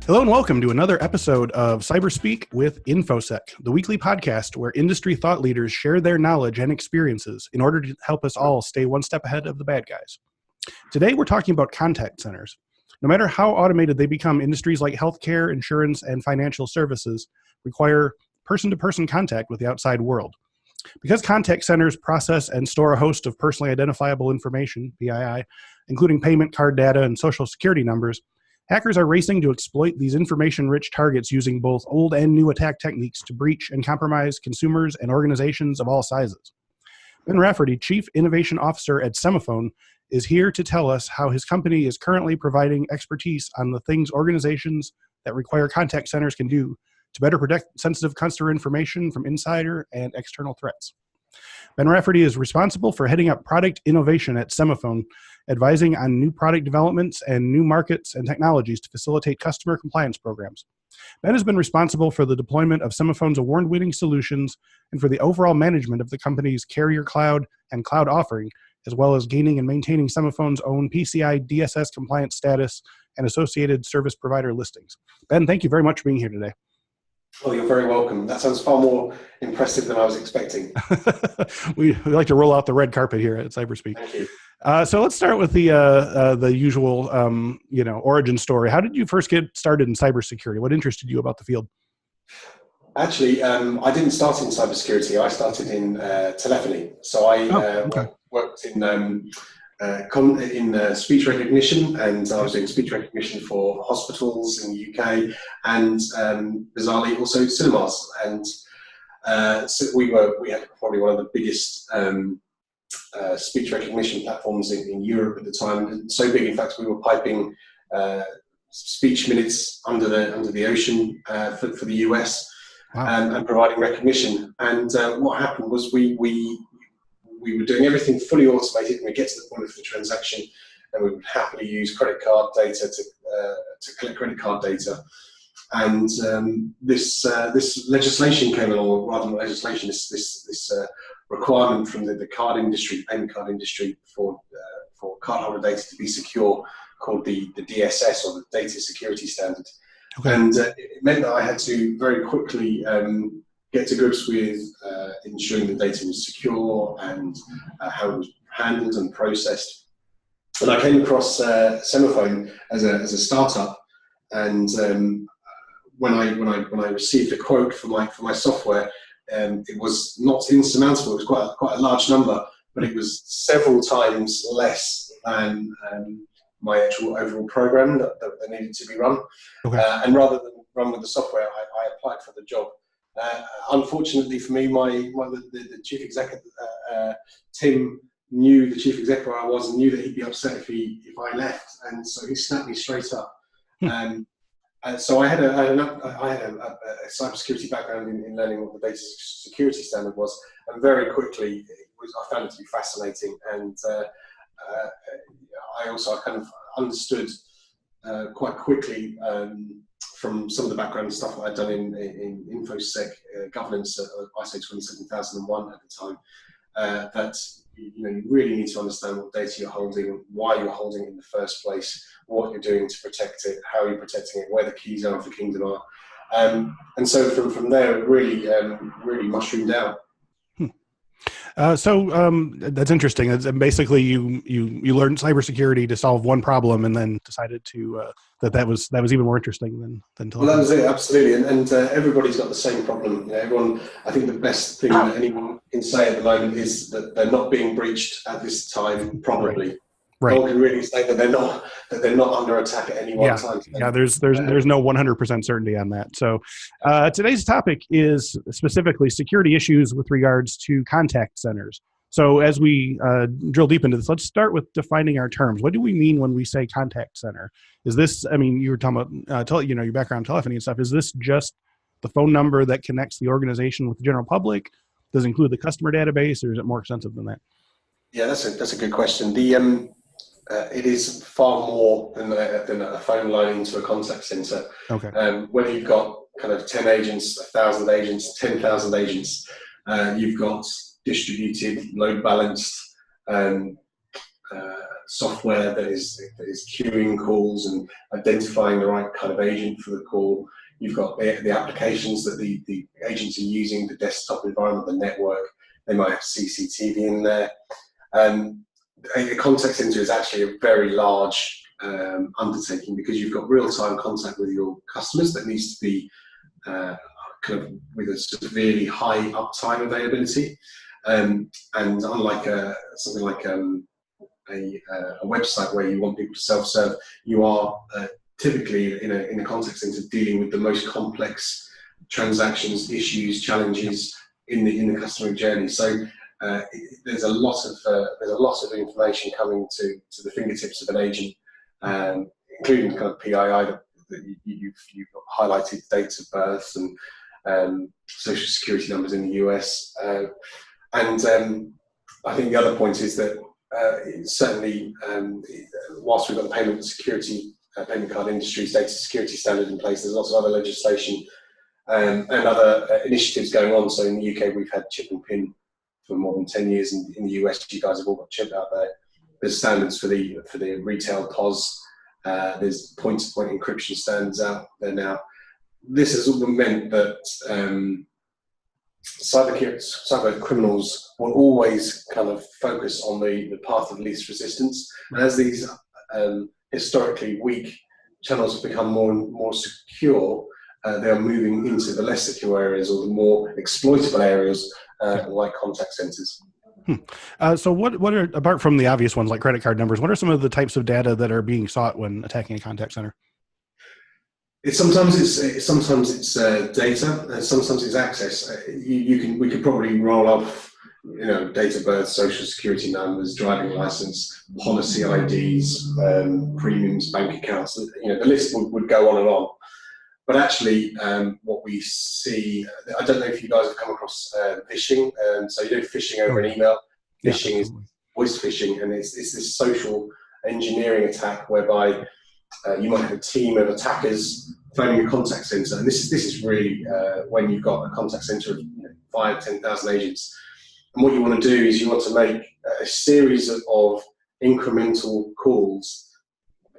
Hello and welcome to another episode of Cyberspeak with Infosec, the weekly podcast where industry thought leaders share their knowledge and experiences in order to help us all stay one step ahead of the bad guys. Today we're talking about contact centers. No matter how automated they become, industries like healthcare, insurance, and financial services require person-to-person contact with the outside world. Because contact centers process and store a host of personally identifiable information, PII, including payment card data and social security numbers, hackers are racing to exploit these information-rich targets using both old and new attack techniques to breach and compromise consumers and organizations of all sizes. Ben Rafferty, Chief Innovation Officer at Semafone, is here to tell us how his company is currently providing expertise on the things organizations that require contact centers can do to better protect sensitive customer information from insider and external threats. Ben Rafferty is responsible for heading up product innovation at Semafone, advising on new product developments and new markets and technologies to facilitate customer compliance programs. Ben has been responsible for the deployment of Semafone's award-winning solutions and for the overall management of the company's carrier cloud and cloud offering, as well as gaining and maintaining Semafone's own PCI DSS compliance status and associated service provider listings. Ben, thank you very much for being here today. Oh, you're very welcome. That sounds far more impressive than I was expecting. we like to roll out the red carpet here at Cyberspeak. Thank you. So let's start with the usual, origin story. How did you first get started in cybersecurity? What interested you about the field? Actually, I didn't start in cybersecurity. I started in telephony. So I worked in speech recognition, and I was doing speech recognition for hospitals in the UK and bizarrely also cinemas. And so we had probably one of the biggest speech recognition platforms in Europe at the time. And so big, in fact, we were piping speech minutes under the ocean for the US. Wow. And providing recognition. And what happened was we were doing everything fully automated, and we get to the point of the transaction, and we would happily use credit card data to collect credit card data. And this legislation came along, or rather than legislation, this requirement from the card industry, payment card industry, for cardholder data to be secure, called the DSS, or the Data Security Standard. Okay. And it meant that I had to very quickly get to grips with ensuring the data was secure and how it was handled and processed. And I came across Semafone as a startup, and when I received a quote for my software, it was not insurmountable. It was quite a large number, but it was several times less than my actual overall program that needed to be run. Okay. And rather than run with the software, I applied for the job. Unfortunately for me, the chief executive, Tim, knew the chief executive I was and knew that he'd be upset if I left, and so he snapped me straight up. So I had a cybersecurity background in learning what the Data Security Standard was, and very quickly I found it to be fascinating, and I also kind of understood quite quickly from some of the background stuff that I'd done in Infosec governance at ISO 27001 at the time, that you really need to understand what data you're holding, why you're holding it in the first place, what you're doing to protect it, how you're protecting it, where the keys are of the kingdom are. And so from there, it really mushroomed out. So that's interesting. Basically, you learned cybersecurity to solve one problem, and then decided to that was even more interesting than telephone. Well, that was it, absolutely. And everybody's got the same problem. Everyone. I think the best thing that anyone can say at the moment is that they're not being breached at this time, probably. Right. No one can really say that they're not under attack at any one time. Yeah, there's no 100% certainty on that. So today's topic is specifically security issues with regards to contact centers. So as we drill deep into this, let's start with defining our terms. What do we mean when we say contact center? Is this, you were talking about your background telephony and stuff. Is this just the phone number that connects the organization with the general public? Does it include the customer database, or is it more extensive than that? Yeah, that's a good question. It is far more than a phone line into a contact center. Okay. Whether you've got kind of 10 agents, 1,000 agents, 10,000 agents, you've got distributed, load balanced software that is queuing calls and identifying the right kind of agent for the call. You've got the applications that the agents are using, the desktop environment, the network. They might have CCTV in there. A contact center is actually a very large undertaking, because you've got real-time contact with your customers that needs to be kind of with a severely high uptime availability. And unlike something like a website where you want people to self-serve, you are typically in a contact center dealing with the most complex transactions, issues, challenges in the customer journey. So there's a lot of information coming to the fingertips of an agent, including kind of PII that you've highlighted, dates of birth and social security numbers in the US. And I think the other point is that certainly, whilst we've got the payment card industry's data security standard in place, there's lots of other legislation and other initiatives going on. So in the UK, we've had chip and PIN for more than 10 years. And in the US, you guys have all got chip out there. There's standards for the retail POS. There's point-to-point encryption standards out there now. This has all meant that cyber criminals will always kind of focus on the path of least resistance. And as these historically weak channels have become more and more secure, they are moving into the less secure areas or the more exploitable areas, like contact centers. So what are, apart from the obvious ones like credit card numbers, what are some of the types of data that are being sought when attacking a contact center? Sometimes it's data, and sometimes it's access. We could probably roll off, date of birth, social security numbers, driving license, policy IDs, premiums, bank accounts. The list would go on and on. But actually, what we see, I don't know if you guys have come across phishing. So phishing over an email. Phishing is voice phishing, and it's this social engineering attack whereby you might have a team of attackers phoning a contact center, and this is really when you've got a contact center of 5,000-10,000 agents. And what you want to do is you want to make a series of incremental calls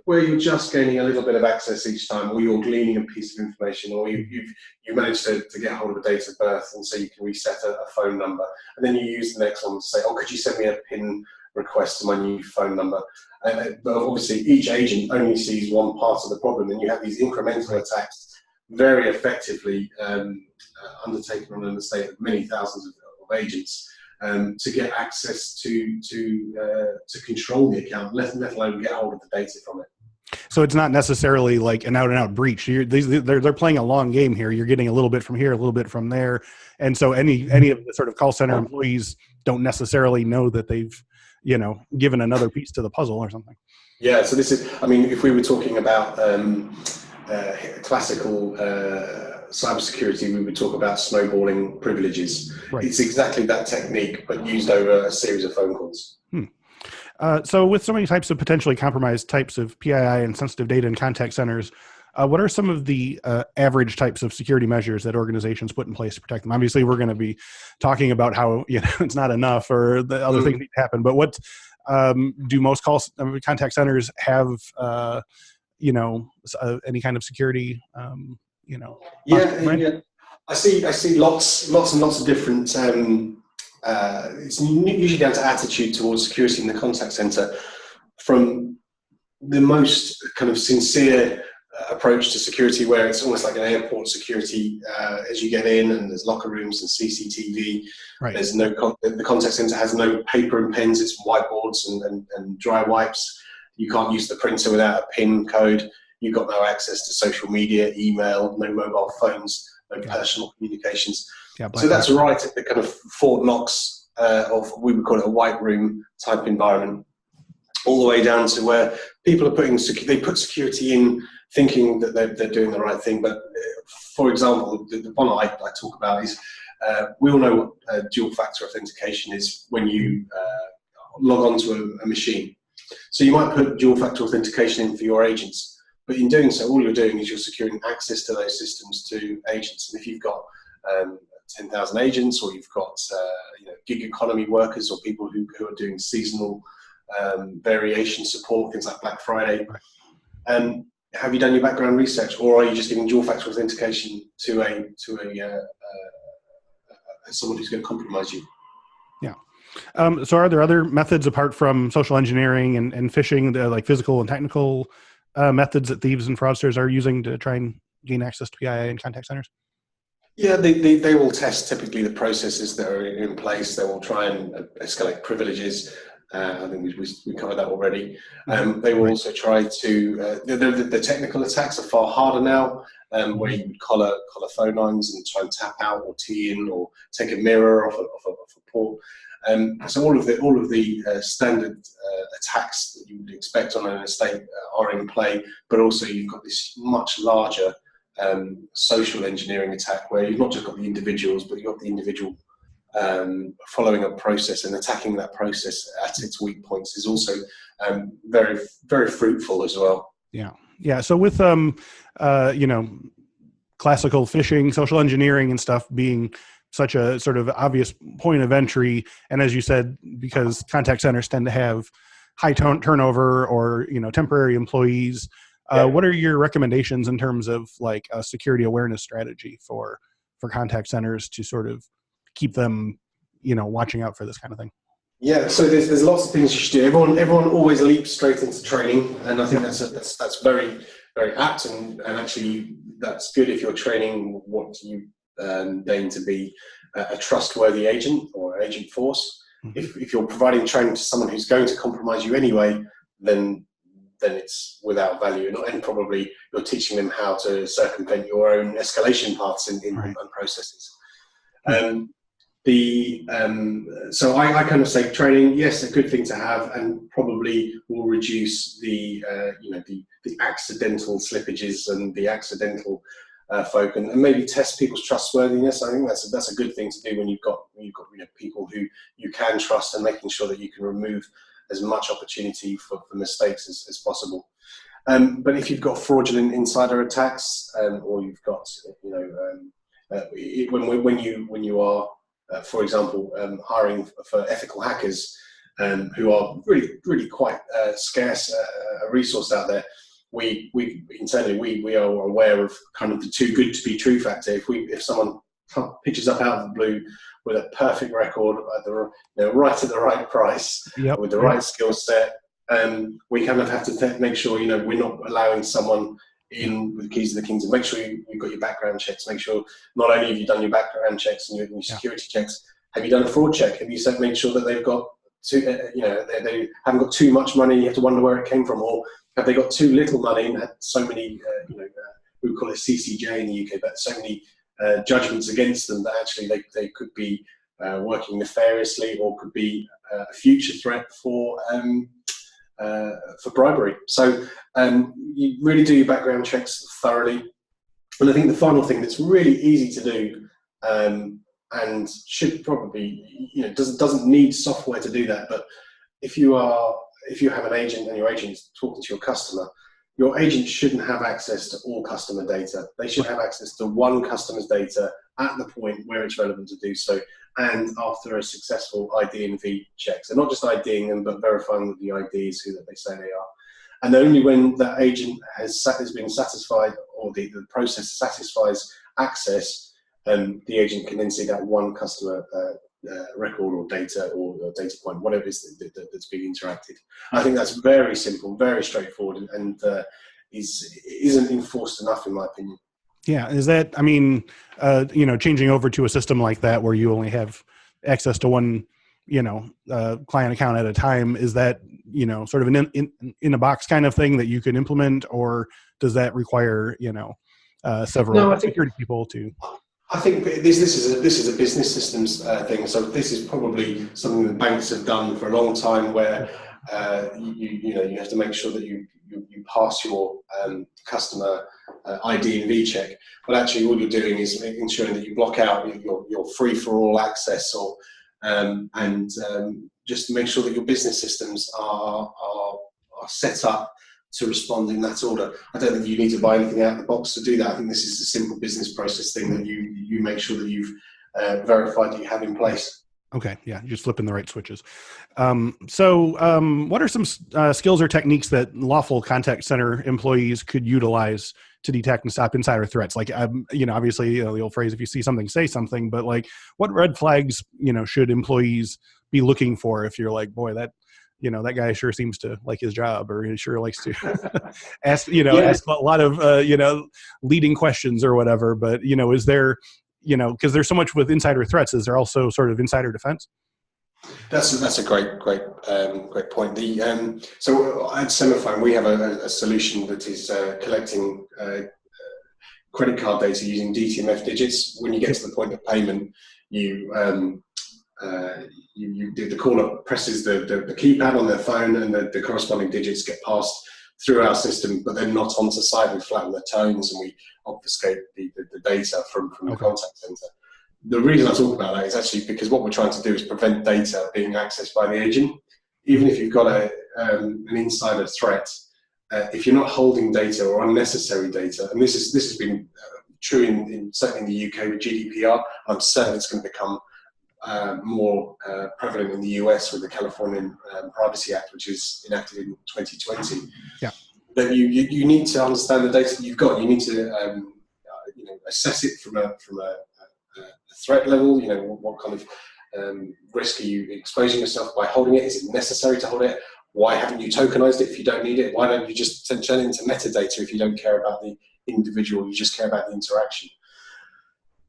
where you're just gaining a little bit of access each time, or you're gleaning a piece of information, or you managed to get hold of a date of birth, and so you can reset a phone number. And then you use the next one to say, could you send me a PIN request to my new phone number? But obviously each agent only sees one part of the problem, and you have these incremental attacks very effectively undertaken on an estate of many thousands of agents to get access to control the account, let alone get hold of the data from it. So it's not necessarily like an out-and-out breach. They're playing a long game here. You're getting a little bit from here, a little bit from there, and so any of the sort of call center employees don't necessarily know that they've given another piece to the puzzle or something. Yeah. So this is, if we were talking about classical cybersecurity, we would talk about snowballing privileges. Right. It's exactly that technique, but used over a series of phone calls. So with so many types of potentially compromised types of PII and sensitive data in contact centers, what are some of the average types of security measures that organizations put in place to protect them? Obviously, we're going to be talking about how it's not enough or the other things need to happen. But what do most contact centers have? Any kind of security? Yeah. I see lots and lots of different. It's usually down to attitude towards security in the contact center, from the most kind of sincere approach to security, where it's almost like an airport security as you get in, and there's locker rooms and CCTV. Right. There's the contact center has no paper and pens; it's whiteboards and dry wipes. You can't use the printer without a PIN code. You've got no access to social media, email, no mobile phones, no personal communications. Yeah, so that's right at the kind of Fort Knox of, we would call it a white room type environment, all the way down to where people are they put security in thinking that they're doing the right thing. But for example, the one I talk about is, we all know what dual factor authentication is when you log onto a machine. So you might put dual factor authentication in for your agents, but in doing so, all you're doing is you're securing access to those systems to agents. And if you've got 10,000 agents, or you've got gig economy workers, or people who are doing seasonal variation support, things like Black Friday. Have you done your background research, or are you just giving dual factor authentication to someone who's going to compromise you? Yeah. So are there other methods apart from social engineering and phishing, like physical and technical methods that thieves and fraudsters are using to try and gain access to PII and contact centers? Yeah, they will test typically the processes that are in place. They will try and escalate privileges. I think we covered that already. They will also try to, the technical attacks are far harder now, where you would collar phone lines and try and tap out or tee in or take a mirror off a port. So all of the standard attacks that you would expect on an estate are in play, but also you've got this much larger social engineering attack where you've not just got the individuals, but you've got the individual following a process and attacking that process at its weak points is also very, very fruitful as well. Yeah. So with classical phishing, social engineering, and stuff being such a sort of obvious point of entry, and as you said, because contact centers tend to have high turnover or temporary employees, what are your recommendations in terms of like a security awareness strategy for contact centers to sort of keep them watching out for this kind of thing? Yeah, so there's lots of things you should do. Everyone always leaps straight into training, and I think that's very, very apt, and actually that's good if you're training what you deign to be a trustworthy agent or agent force. If you're providing training to someone who's going to compromise you anyway, then it's without value, and probably you're teaching them how to circumvent your own escalation paths in processes. So I kind of say training, yes, a good thing to have, and probably will reduce the accidental slippages and the accidental folk, and maybe test people's trustworthiness. I think that's a good thing to do when you've got people who you can trust, and making sure that you can remove as much opportunity for mistakes as possible. But if you've got fraudulent insider attacks, or you've got when you are for example, hiring for ethical hackers, who are really, really quite scarce a resource out there. We internally we are aware of kind of the too good to be true factor. If someone pitches up out of the blue with a perfect record at right at the right price, with the right skill set, we kind of have to make sure we're not allowing someone in with the keys to the kingdom. Make sure you've got your background checks. Make sure not only have you done your background checks and your security checks, have you done a fraud check? Have you made sure that they've got they haven't got too much money, you have to wonder where it came from, or have they got too little money and had so many we call it CCJ in the UK, but so many judgments against them that actually they could be working nefariously, or could be a future threat for bribery. So you really do your background checks thoroughly. And I think the final thing that's really easy to do, and should probably, doesn't need software to do that, but if you have an agent and your agent's talking to your agent shouldn't have access to all customer data. They should have access to one customer's data at the point where it's relevant to do so, and after a successful ID and V check. So not just IDing them, but verifying that the ID is who that they say they are. And only when that agent has been satisfied, or the process satisfies access, the agent can then see that one customer record or data point, whatever it is that's being interacted. I think that's very simple, very straightforward, and isn't enforced enough, in my opinion. Yeah, is that, changing over to a system like that where you only have access to one, client account at a time, is that, sort of an in a box kind of thing that you can implement, or does that require, several security people to? I think this is a business systems thing. So this is probably something that banks have done for a long time, where you have to make sure that you pass your customer ID and V check. But actually, all you're doing is ensuring that you block out your free for all access, or just make sure that your business systems are set up to respond in that order. I don't think you need to buy anything out of the box to do that. I think this is a simple business process thing that you make sure that you've verified that you have in place. Okay, yeah, just flipping the right switches. What are some skills or techniques that lawful contact center employees could utilize to detect and stop insider threats? Like, obviously, the old phrase, if you see something, say something, but like, what red flags, should employees be looking for if you're like, boy, that guy sure seems to like his job, or he sure likes to ask, ask a lot of, leading questions or whatever. But, is there, because there's so much with insider threats, is there also sort of insider defense? That's a great point. So at Semafone, we have a solution that is collecting credit card data using DTMF digits. When you get to the point of payment, the caller presses the keypad on their phone, and the corresponding digits get passed through our system, but then not onto site. We flatten the tones and we obfuscate the data from the contact center. The reason I talk about that is actually because what we're trying to do is prevent data being accessed by the agent. Even if you've got an insider threat, if you're not holding data or unnecessary data, and this has been true certainly in the UK with GDPR, I'm certain it's going to become more prevalent in the US with the California Privacy Act, which is enacted in 2020. Yeah. That you need to understand the data that you've got. You need to assess it from a threat level. What kind of risk are you exposing yourself by holding it? Is it necessary to hold it? Why haven't you tokenized it if you don't need it? Why don't you just turn it into metadata if you don't care about the individual, you just care about the interaction?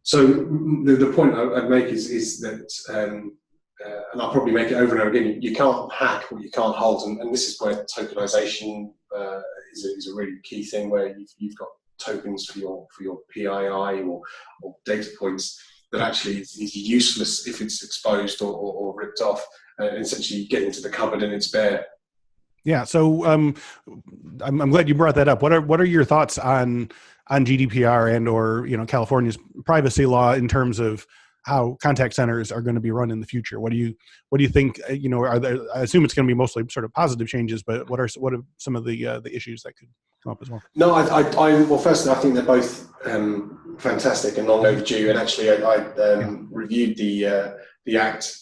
So the point I'd make is that, and I'll probably make it over and over again, you can't hack what you can't hold, and this is where tokenization is a really key thing, where you've got tokens for your PII or data points that actually is useless if it's exposed or ripped off. Essentially, you get into the cupboard and it's bare. Yeah. So I'm glad you brought that up. What are your thoughts on GDPR and or California's privacy law in terms of how contact centers are going to be run in the future? What do you think? Are there? I assume it's going to be mostly sort of positive changes, but what are some of the issues that could come up as well? No, well, firstly, I think they're both fantastic and long overdue. And actually, I reviewed the Act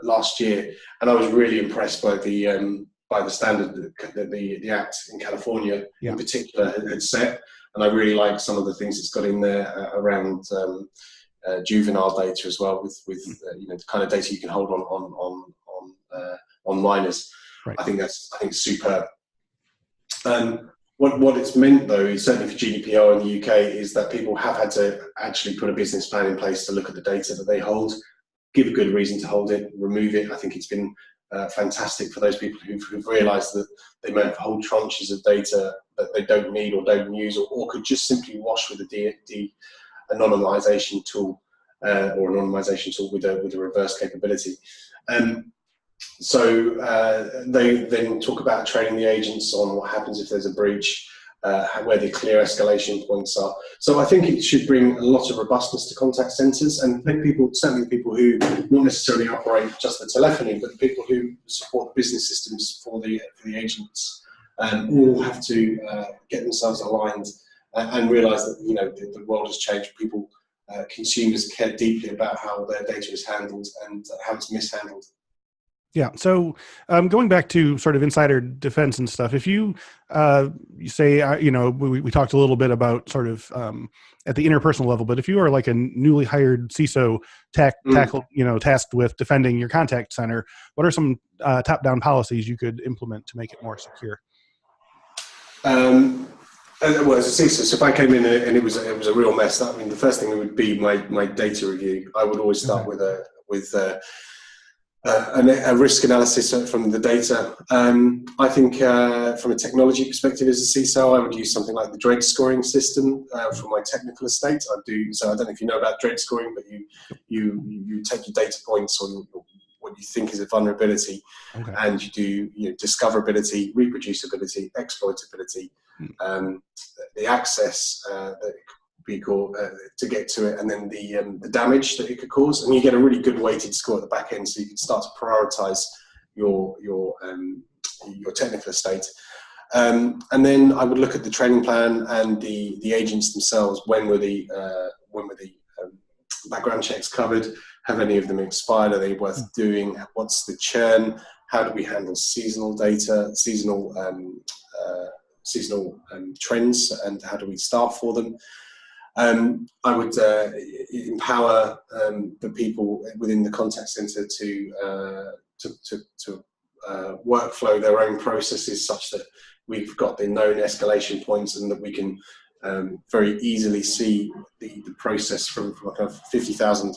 last year, and I was really impressed by the standard that the Act in California in particular had set. And I really like some of the things it's got in there around juvenile data as well, with the kind of data you can hold on minors. Right. I think it's superb. What it's meant, though, is certainly for GDPR in the UK, is that people have had to actually put a business plan in place to look at the data that they hold, give a good reason to hold it, remove it. I think it's been fantastic for those people who've realised that they may have whole tranches of data that they don't need or don't use, or could just simply wash with a de-anonymization tool or anonymization tool with a reverse capability. So they then talk about training the agents on what happens if there's a breach, where the clear escalation points are. So I think it should bring a lot of robustness to contact centres, and certainly people who not necessarily operate just the telephony, but people who support the business systems for the agents, all have to get themselves aligned and realise that the world has changed. People, consumers, care deeply about how their data is handled and how it's mishandled. Yeah. So going back to sort of insider defense and stuff, if you say, we talked a little bit about sort of at the interpersonal level, but if you are like a newly hired CISO tasked with defending your contact center, what are some top-down policies you could implement to make it more secure? Well, as a CISO, so if I came in and it was a real mess, the first thing would be my data review. I would always start with a risk analysis from the data. I think from a technology perspective as a CISO, I would use something like the DREG scoring system for my technical estate. So I don't know if you know about DREG scoring, but you take your data points on what you think is a vulnerability, and you do discoverability, reproducibility, exploitability, the access that be called to get to it, and then the damage that it could cause, and you get a really good weighted score at the back end, so you can start to prioritize your technical estate. And then I would look at the training plan and the agents themselves. When were the background checks covered? Have any of them expired? Are they worth doing? What's the churn? How do we handle seasonal data, seasonal trends, and how do we staff for them? I would empower the people within the contact center to workflow their own processes such that we've got the known escalation points and that we can very easily see the process from a kind of 50,000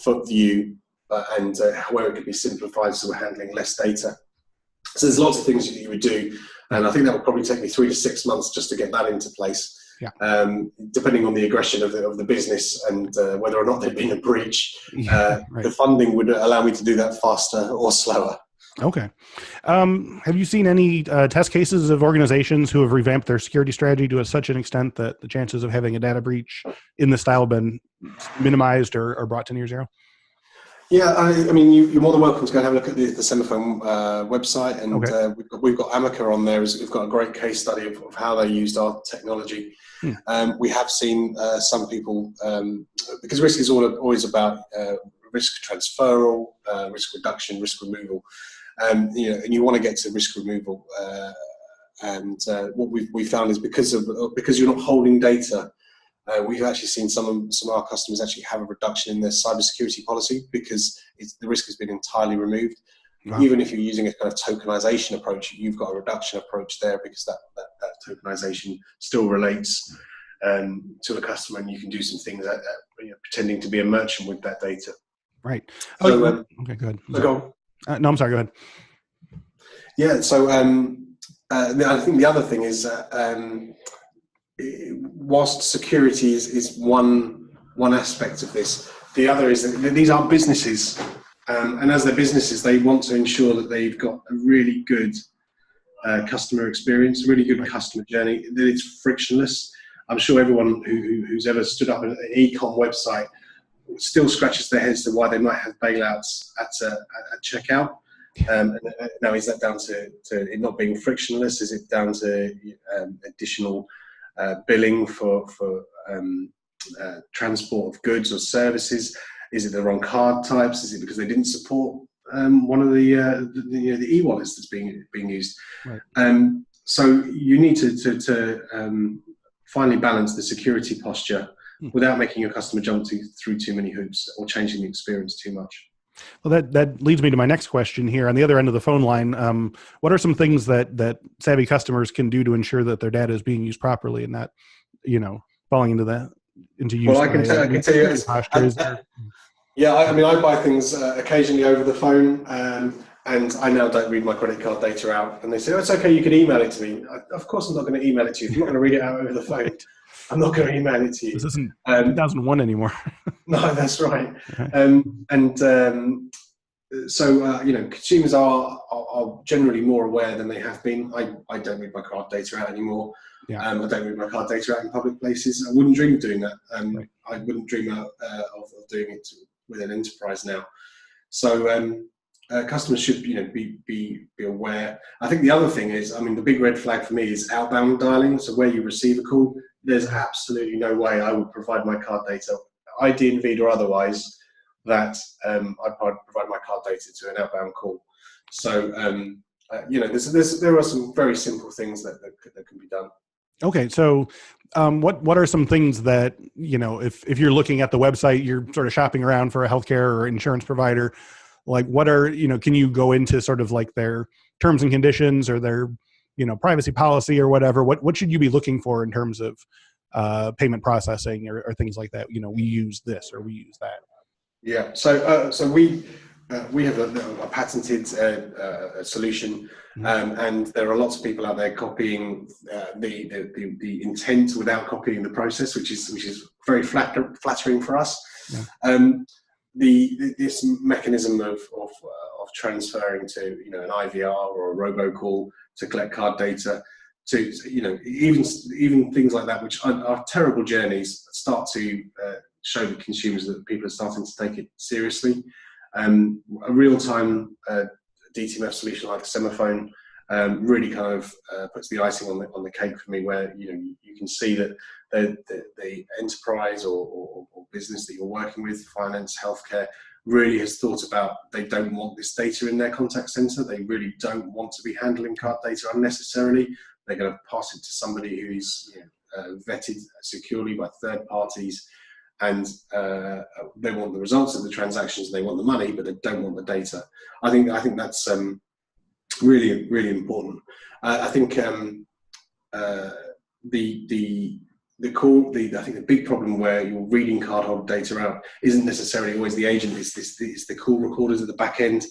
foot view and where it could be simplified so we're handling less data. So there's lots of things that you would do, and I think that would probably take me 3 to 6 months just to get that into place. Yeah. Depending on the aggression of the business and whether or not there'd been a breach, right. The funding would allow me to do that faster or slower. Okay. Have you seen any test cases of organizations who have revamped their security strategy to such an extent that the chances of having a data breach in this style have been minimized or brought to near zero? Yeah, I mean, you're more than welcome to go and have a look at the Semafone website, and okay. We've got Amica on there. We've got a great case study of how they used our technology. We have seen some people, because risk is always about risk transferal, risk reduction, risk removal, and you want to get to risk removal. And what we found is because you're not holding data. We've actually seen some of our customers actually have a reduction in their cybersecurity policy because the risk has been entirely removed. Wow. Even if you're using a kind of tokenization approach, you've got a reduction approach there because that tokenization still relates to a customer, and you can do some things pretending to be a merchant with that data. Right. So, okay, go ahead. So go on. No, I'm sorry. Go ahead. Yeah. So I think the other thing is. Whilst security is one aspect of this, the other is that these are businesses, and as they're businesses, they want to ensure that they've got a really good customer experience, really good customer journey, that it's frictionless. I'm sure everyone who's ever stood up an e-com website still scratches their heads to why they might have bailouts at checkout. Now, is that down to it not being frictionless? Is it down to additional billing for transport of goods or services? Is it the wrong card types? Is it because they didn't support one of the e-wallets that's being used? Right. So you need to finally balance the security posture without making your customer jump through too many hoops or changing the experience too much. Well, that leads me to my next question here. On the other end of the phone line, what are some things that savvy customers can do to ensure that their data is being used properly and not, falling into use? Well, I can tell you. Yeah, I mean, I buy things occasionally over the phone, and I now don't read my credit card data out. And they say, "Oh, it's okay, you can email it to me." Of course, I'm not going to email it to you. If I'm not going to read it out over the phone, I'm not going to email it to you. This isn't 2001 anymore. No, that's right. So consumers are generally more aware than they have been. I don't read my card data out anymore. Yeah. I don't read my card data out in public places. I wouldn't dream of doing that. Right. I wouldn't dream of doing it with an enterprise now. So customers should be aware. I think the other thing is, the big red flag for me is outbound dialing. So where you receive a call, there's absolutely no way I would provide my card data, ID and Vida or otherwise, that I'd provide my card data to an outbound call. So there are some very simple things that can be done. Okay, so what are some things that, if you're looking at the website, you're sort of shopping around for a healthcare or insurance provider, like what are, can you go into sort of like their terms and conditions or their, privacy policy or whatever? What should you be looking for in terms of payment processing or things like that? We use this or we use that. Yeah, so we have a patented solution, and there are lots of people out there copying the intent without copying the process, which is very flattering for us. Yeah. This mechanism of transferring to an IVR or a robocall to collect card data, to even things like that, which are terrible journeys, start to show the consumers that people are starting to take it seriously. A real-time DTMF solution like Semafone really kind of puts the icing on the cake for me, where you can see that the enterprise or business that you're working with, finance, healthcare, really has thought about, they don't want this data in their contact center. They really don't want to be handling card data unnecessarily. They're going to pass it to somebody who's vetted securely by third parties, and they want the results of the transactions. They want the money, but they don't want the data. I think that's really, really important. I think I think the big problem where you're reading cardholder data out isn't necessarily always the agent. It's the call recorders at the back end.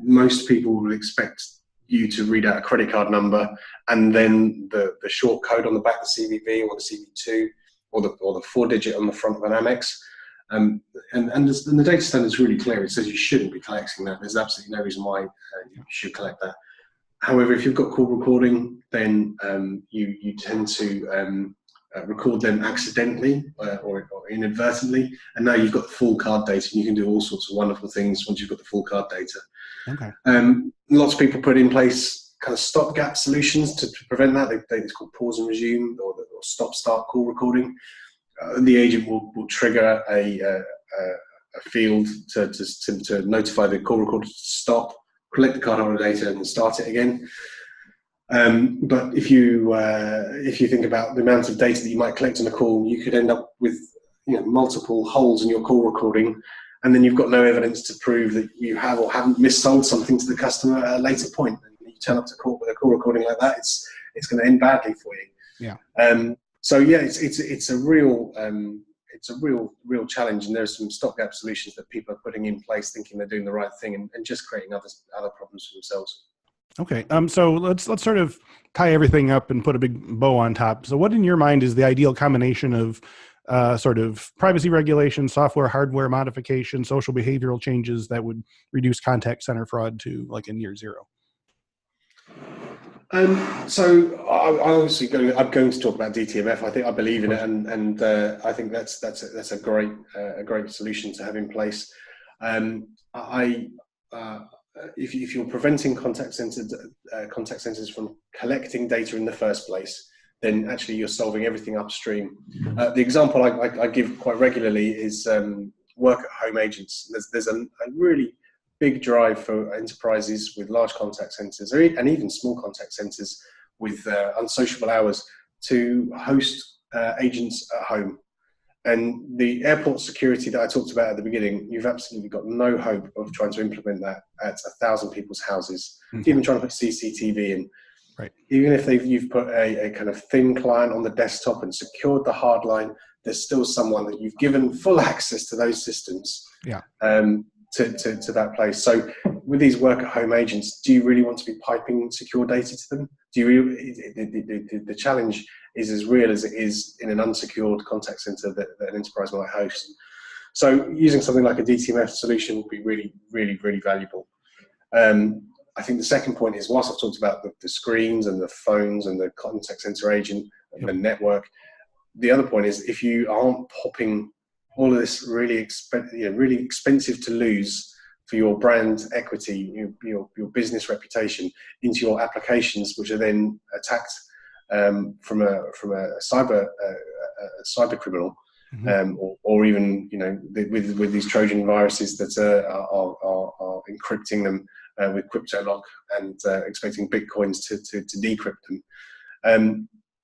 Most people will expect you to read out a credit card number and then the short code on the back, the CVV or the CV2 or the 4-digit on the front of an Amex. And the data standard is really clear. It says you shouldn't be collecting that. There's absolutely no reason why you should collect that. However, if you've got call recording, then you tend to record them accidentally or inadvertently, and now you've got the full card data, and you can do all sorts of wonderful things once you've got the full card data. Okay. Lots of people put in place kind of stopgap solutions to prevent that. It's called pause and resume or stop-start call recording. The agent will trigger a field to notify the call recorder to stop, collect the cardholder data, and start it again. But if you think about the amount of data that you might collect on a call, you could end up with multiple holes in your call recording, and then you've got no evidence to prove that you have or haven't missold something to the customer at a later point. And you turn up to court with a call recording like that, it's going to end badly for you. Yeah. So yeah, it's a real challenge, and there's some stopgap solutions that people are putting in place, thinking they're doing the right thing, and just creating other problems for themselves. Okay. So let's sort of tie everything up and put a big bow on top. So what in your mind is the ideal combination of sort of privacy regulation, software, hardware modification, social behavioral changes that would reduce contact center fraud to like a near zero? So I'm going to talk about DTMF. I believe in it, and I think that's a great solution to have in place. If you're preventing contact centers from collecting data in the first place, then actually you're solving everything upstream. The example I give quite regularly is work at home agents. There's a really big drive for enterprises with large contact centers, and even small contact centers with unsociable hours, to host agents at home. And the airport security that I talked about at the beginning, you've absolutely got no hope of trying to implement that at 1,000 people's houses. Okay. Even trying to put CCTV in. Right. Even if you've put a kind of thin client on the desktop and secured the hard line, there's still someone that you've given full access to those systems. Yeah. To that place. So with these work at home agents, do you really want to be piping secure data to them? The challenge is as real as it is in an unsecured contact center that an enterprise might host. So using something like a DTMF solution would be really, really, really valuable. I think the second point is, whilst I've talked about the screens and the phones and the contact center agent and the network, the other point is, if you aren't popping all of this really expensive to lose for your brand equity, your business reputation, into your applications, which are then attacked from a cyber criminal, or even with these Trojan viruses that are encrypting them with cryptolock and expecting bitcoins to decrypt them.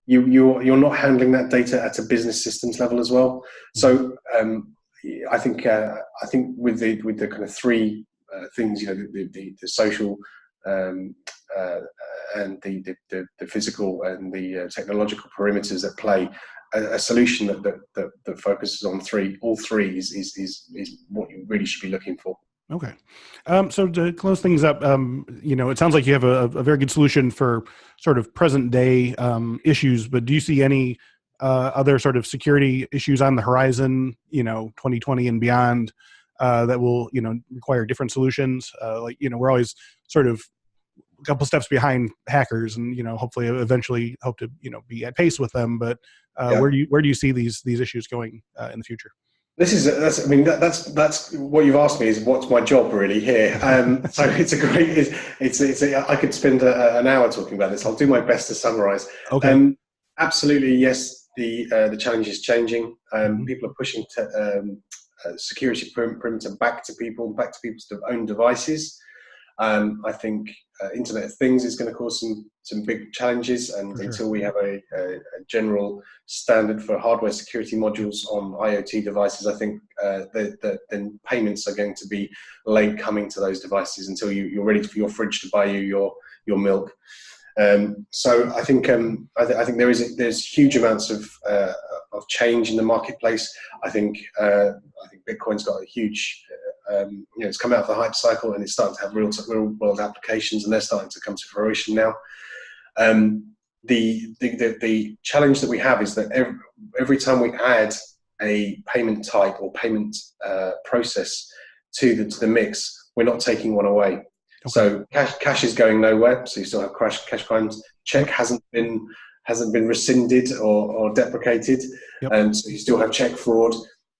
You're not handling that data at a business systems level as well. So I think with the kind of three things, the social and the physical and the technological perimeters at play, a solution that focuses on all three is what you really should be looking for. Okay. So to close things up, it sounds like you have a very good solution for sort of present day issues, but do you see any other sort of security issues on the horizon, 2020 and beyond, that will, require different solutions? We're always sort of a couple steps behind hackers, and, hopefully eventually hope to, be at pace with them. But where do you see these issues going in the future? That's what you've asked me, is what's my job really here. So it's a great, I could spend an hour talking about this. I'll do my best to summarize. Okay. Absolutely. Yes. The challenge is changing. People are pushing security perimeter back to people's own devices. I think Internet of Things is going to cause some big challenges, and until we have a general standard for hardware security modules on IoT devices, I think then payments are going to be late coming to those devices until you're ready for your fridge to buy you your milk. So I think there's huge amounts of change in the marketplace. I think Bitcoin's got a huge it's come out of the hype cycle and it's starting to have real world applications, and they're starting to come to fruition now. The challenge that we have is that every time we add a payment type or payment process to the mix, we're not taking one away. Okay. So cash is going nowhere. So you still have cash crimes. Check hasn't been rescinded or deprecated, and so you still have check fraud.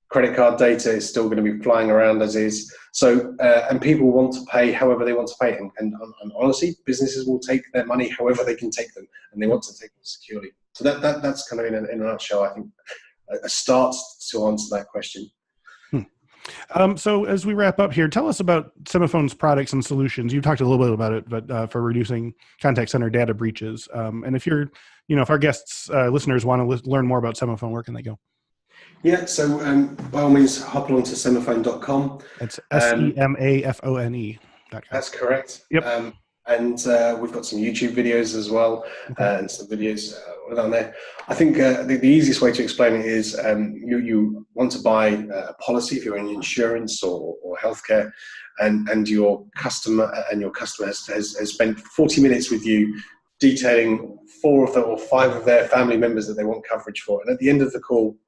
Credit card data is still going to be flying around as is. So, and people want to pay however they want to pay. And honestly, businesses will take their money however they can take them, and they want to take them securely. So that's kind of in a nutshell, I think, a start to answer that question. So as we wrap up here, tell us about Semafone's products and solutions. You talked a little bit about it, but for reducing contact center data breaches. And if if our guests, listeners want to learn more about Semafone, where can they go? Yeah, so by all means, hop on to semafone.com. That's SEMAFONE.com. That's correct. Yep. And we've got some YouTube videos as well, and some videos down there. I think the easiest way to explain it is you want to buy a policy if you're in insurance or healthcare, and your customer has spent 40 minutes with you detailing 4 or 5 of their family members that they want coverage for. And at the end of the call,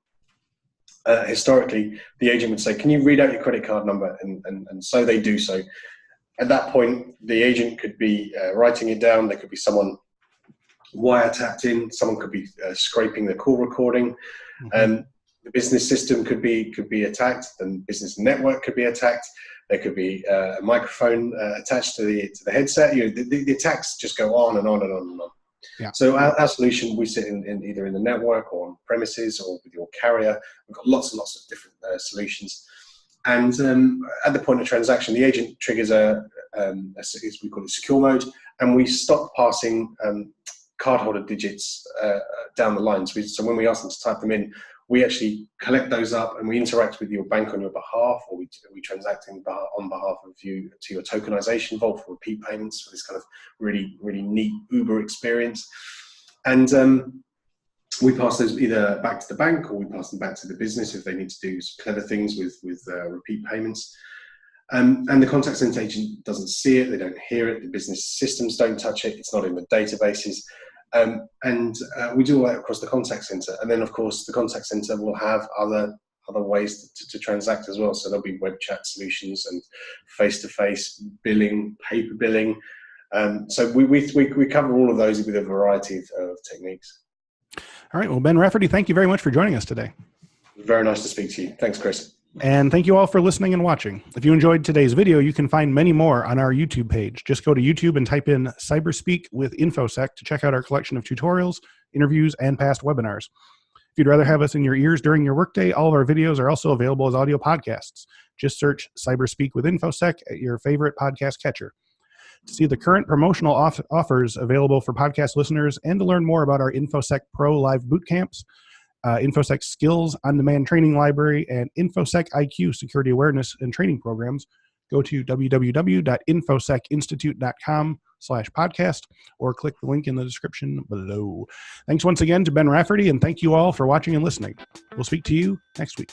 historically, the agent would say, "Can you read out your credit card number?" And so they do so. At that point, the agent could be writing it down. There could be someone wiretapped in. Someone could be scraping the call recording. The business system could be attacked. The business network could be attacked. There could be a microphone attached to the headset. The attacks just go on and on and on and on. Yeah. So our solution, we sit in either in the network or on premises or with your carrier. We've got lots and lots of different solutions. And at the point of transaction, the agent triggers we call it secure mode, and we stop passing cardholder digits down the line. So when we ask them to type them in, we actually collect those up and we interact with your bank on your behalf, or we transact on behalf of you to your tokenization vault for repeat payments for this kind of really, really neat Uber experience. And we pass those either back to the bank or we pass them back to the business if they need to do some clever things with repeat payments. And the contact center agent doesn't see it, they don't hear it, the business systems don't touch it, it's not in the databases. And we do all that across the contact center. And then, of course, the contact center will have other ways to transact as well. So there'll be web chat solutions and face-to-face billing, paper billing. So we cover all of those with a variety of techniques. All right. Well, Ben Rafferty, thank you very much for joining us today. Very nice to speak to you. Thanks, Chris. And thank you all for listening and watching. If you enjoyed today's video, you can find many more on our YouTube page. Just go to YouTube and type in Cyberspeak with Infosec to check out our collection of tutorials, interviews, and past webinars. If you'd rather have us in your ears during your workday, all of our videos are also available as audio podcasts. Just search Cyberspeak with Infosec at your favorite podcast catcher. To see the current promotional offers available for podcast listeners and to learn more about our Infosec Pro Live boot camps, Infosec Skills On-Demand Training Library, and Infosec IQ Security Awareness and Training Programs, go to www.infosecinstitute.com/podcast or click the link in the description below. Thanks once again to Ben Rafferty, and thank you all for watching and listening. We'll speak to you next week.